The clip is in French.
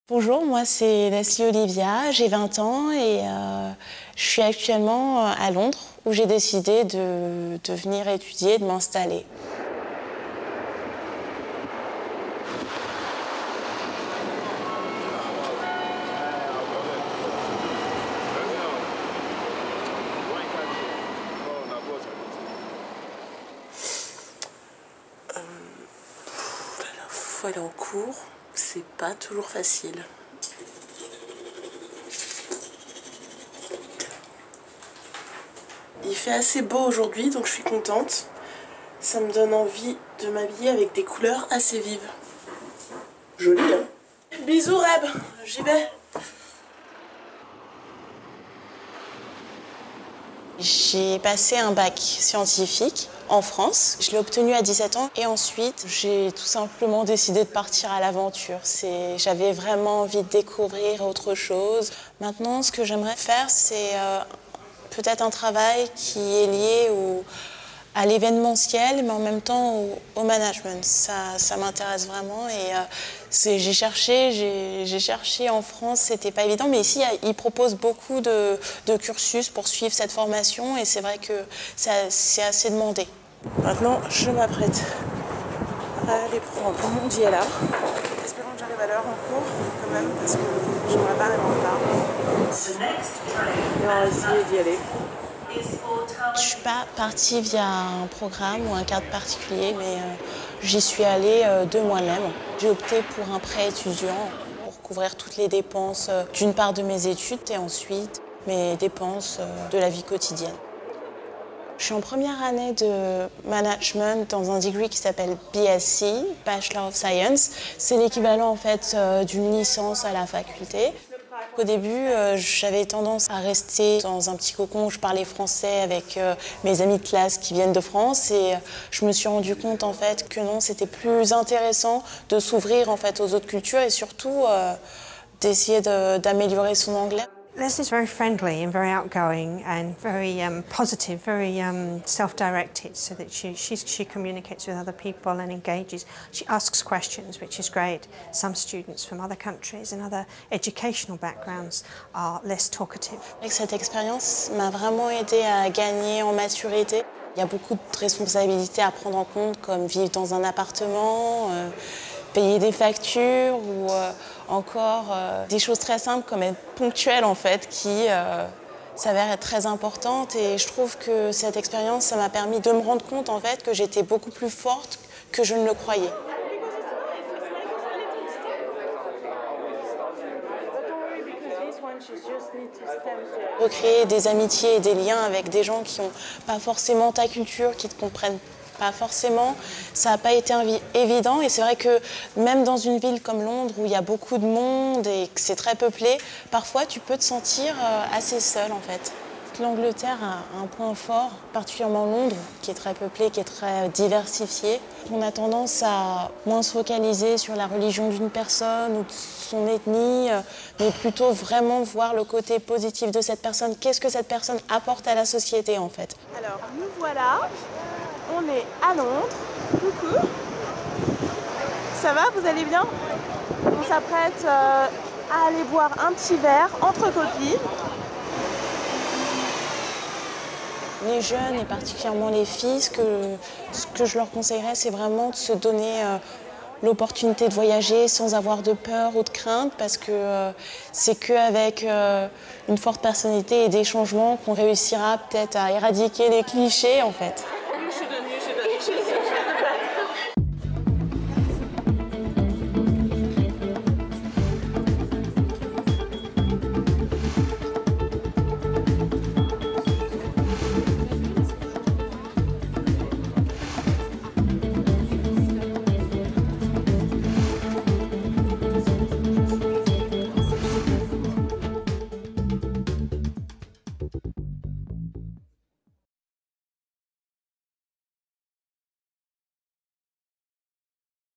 Bonjour, moi c'est Leslie Olivia, j'ai 20 ans et je suis actuellement à Londres où j'ai décidé de venir étudier, de m'installer. Faut aller en cours, c'est pas toujours facile. Il fait assez beau aujourd'hui, donc je suis contente. Ça me donne envie de m'habiller avec des couleurs assez vives. Joli, hein? Bisous Reb, j'y vais. J'ai passé un bac scientifique en France. Je l'ai obtenu à 17 ans et ensuite j'ai tout simplement décidé de partir à l'aventure. J'avais vraiment envie de découvrir autre chose. Maintenant, ce que j'aimerais faire, c'est peut-être un travail qui est lié à l'événementiel, mais en même temps au management. Ça m'intéresse vraiment et j'ai cherché en France, c'était pas évident, mais ici ils proposent beaucoup de cursus pour suivre cette formation et c'est vrai que c'est assez demandé. Maintenant, je m'apprête à aller prendre mon DLR. Espérons que j'arrive à l'heure en cours, quand même, parce que j'aimerais pas arriver en retard. Et on va essayer d'y aller. Je ne suis pas partie via un programme ou un cadre particulier, mais j'y suis allée de moi-même. J'ai opté pour un prêt étudiant pour couvrir toutes les dépenses, d'une part de mes études et ensuite mes dépenses de la vie quotidienne. Je suis en première année de management dans un degree qui s'appelle BSc, Bachelor of Science. C'est l'équivalent en fait d'une licence à la faculté. Au début, j'avais tendance à rester dans un petit cocon où je parlais français avec mes amis de classe qui viennent de France et je me suis rendu compte en fait que non, c'était plus intéressant de s'ouvrir en fait aux autres cultures et surtout d'essayer d'améliorer son anglais. Leslie's very friendly and very outgoing and very positive, very self-directed, so that she communicates with other people and engages. She asks questions, which is great. Some students from other countries and other educational backgrounds are less talkative. Cette expérience m'a vraiment aidée à gagner en maturité. Il y a beaucoup de responsabilités à prendre en compte, comme vivre dans un appartement, payer des factures ou encore des choses très simples comme être ponctuelle en fait qui s'avèrent être très importantes et je trouve que cette expérience ça m'a permis de me rendre compte en fait que j'étais beaucoup plus forte que je ne le croyais. Recréer des amitiés et des liens avec des gens qui n'ont pas forcément ta culture, qui ne te comprennent pas forcément, ça n'a pas été évident et c'est vrai que même dans une ville comme Londres où il y a beaucoup de monde et que c'est très peuplé, parfois tu peux te sentir assez seul en fait. L'Angleterre a un point fort, particulièrement Londres, qui est très peuplé, qui est très diversifié. On a tendance à moins se focaliser sur la religion d'une personne ou de son ethnie, mais plutôt vraiment voir le côté positif de cette personne. Qu'est-ce que cette personne apporte à la société en fait? Alors, nous voilà, on est à Londres. Coucou. Ça va, vous allez bien? On s'apprête à aller boire un petit verre entre copines. Les jeunes et particulièrement les filles, ce que je leur conseillerais, c'est vraiment de se donner l'opportunité de voyager sans avoir de peur ou de crainte parce que c'est qu'avec une forte personnalité et des changements qu'on réussira peut-être à éradiquer les clichés en fait.